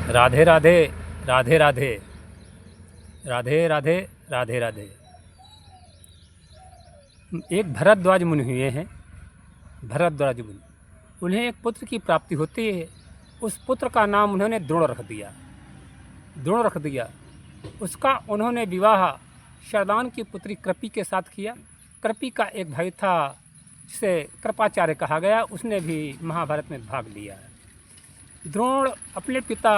राधे राधे राधे राधे राधे राधे राधे राधे। एक भरद्वाज मुनि हुए हैं। भरद्वाज मुनि, उन्हें एक पुत्र की प्राप्ति होती है। उस पुत्र का नाम उन्होंने द्रोण रख दिया। द्रोण रख दिया। उसका उन्होंने विवाह शरदान की पुत्री कृपि के साथ किया। कृपि का एक भाई था जिसे कृपाचार्य कहा गया, उसने भी महाभारत में भाग लिया। द्रोण अपने पिता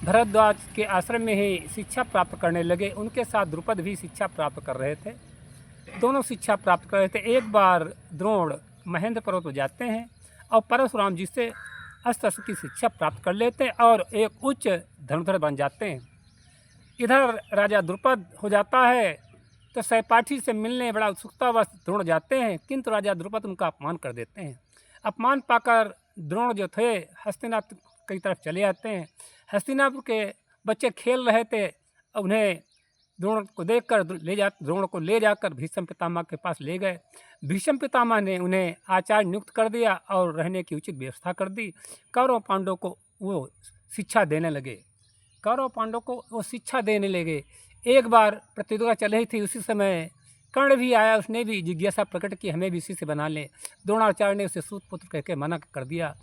भरद्वाज के आश्रम में ही शिक्षा प्राप्त करने लगे। उनके साथ द्रुपद भी शिक्षा प्राप्त कर रहे थे। दोनों शिक्षा प्राप्त कर रहे थे। एक बार द्रोण महेंद्र पर्वत पर जाते हैं और परशुराम जी से अस्त्र की शिक्षा प्राप्त कर लेते हैं और एक उच्च धनुर्धर बन जाते हैं। इधर राजा द्रुपद हो जाता है तो सहपाठी से मिलने बड़ा उत्सुकतावश द्रोण जाते हैं, किंतु राजा द्रुपद उनका अपमान कर देते हैं। अपमान पाकर द्रोण जो थे हस्तिनापुर की तरफ चले जाते हैं। हस्तिनापुर के बच्चे खेल रहे थे, उन्हें द्रोण को देखकर द्रोण को ले जाकर भीष्म पितामह के पास ले गए। भीष्म पितामह ने उन्हें आचार्य नियुक्त कर दिया और रहने की उचित व्यवस्था कर दी। कौरव पांडवों को वो शिक्षा देने लगे। कौरव पांडवों को वो शिक्षा देने लगे। एक बार प्रतियोगिता चल रही थी, उसी समय कर्ण भी आया। उसने भी जिज्ञासा प्रकट की, हमें भी इसी से बना लें। द्रोणाचार्य ने उसे सूत पुत्र कह के मना कर दिया।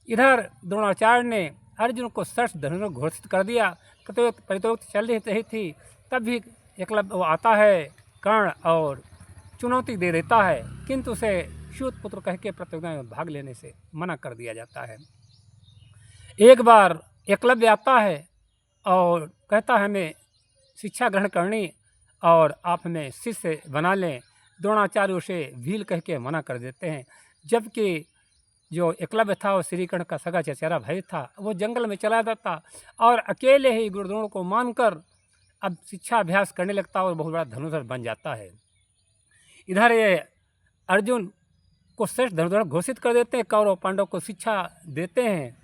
इधर द्रोणाचार्य ने अर्जुन को सर्ष धनुर्धर घोषित कर दिया। प्रतियोगिता चल रही थी, तब भी एकलव्य वो आता है कर्ण और चुनौती दे देता है, किंतु उसे सूत पुत्र कह के प्रतियोगिता में भाग लेने से मना कर दिया जाता है। एक बार एकलव्य आता है और कहता है हमें शिक्षा ग्रहण करनी और आप हमें शिष्य बना लें। द्रोणाचार्य उसे भील कह के मना कर देते हैं। जबकि जो एकलव्य था वो श्री कृष्ण का सगा चचेरा भाई था। वो जंगल में चला जाता और अकेले ही गुरुद्रोण को मानकर अब शिक्षा अभ्यास करने लगता और बहुत बड़ा धनुर्धर बन जाता है। इधर ये अर्जुन को श्रेष्ठ धनुर्धर घोषित कर देते हैं। कौरव पांडव को शिक्षा देते हैं।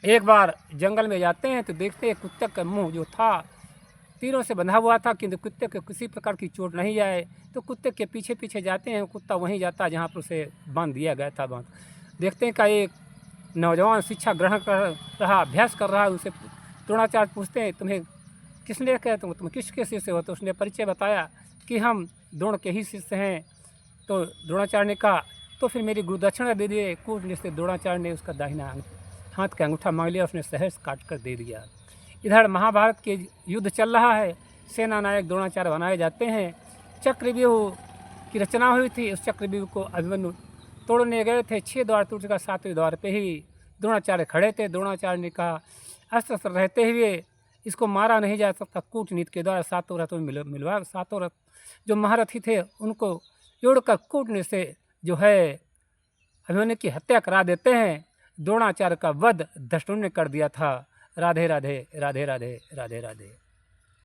एक बार जंगल में जाते हैं तो देखते हैं कुत्ते का मुंह जो था तीरों से बंधा हुआ था, किंतु कुत्ते को किसी प्रकार की चोट नहीं जाए। तो कुत्ते के पीछे पीछे जाते हैं। कुत्ता वहीं जाता है जहाँ पर उसे बांध दिया गया था। देखते हैं कि एक नौजवान शिक्षा ग्रहण कर रहा, अभ्यास कर रहा है। उसे द्रोणाचार्य पूछते हैं तुम्हें किसने कहा, तुम किसके शिष्य हो? तो उसने परिचय बताया कि हम द्रोण के ही शिष्य हैं। तो द्रोणाचार्य ने कहा तो फिर मेरी गुरुदक्षिणा दे दिए। कूटनीति से द्रोणाचार्य ने उसका दाहिना हाथ का अंगूठा मांग लिया, उसने सहर्ष काट कर दे दिया। इधर महाभारत के युद्ध चल रहा है। सेना नायक द्रोणाचार्य बनाए जाते हैं। चक्रव्यूह की रचना हुई थी। उस चक्रव्यूह को अभिमन्यु तोड़ने गए थे। 6 द्वार टूट का 7वें द्वार पे ही द्रोणाचार्य खड़े थे। द्रोणाचार्य ने कहा अस्त्र शस्त्र रहते हुए इसको मारा नहीं जा सकता। कूटनीति के द्वारा 7 रथों में मिलवा 7 रथ जो महारथी थे उनको जोड़कर कूटनीति से जो है अभिमन्यु की हत्या करा देते हैं। द्रोणाचार्य का वध धृष्टद्युम्न ने कर दिया था। राधे राधे राधे राधे राधे राधे।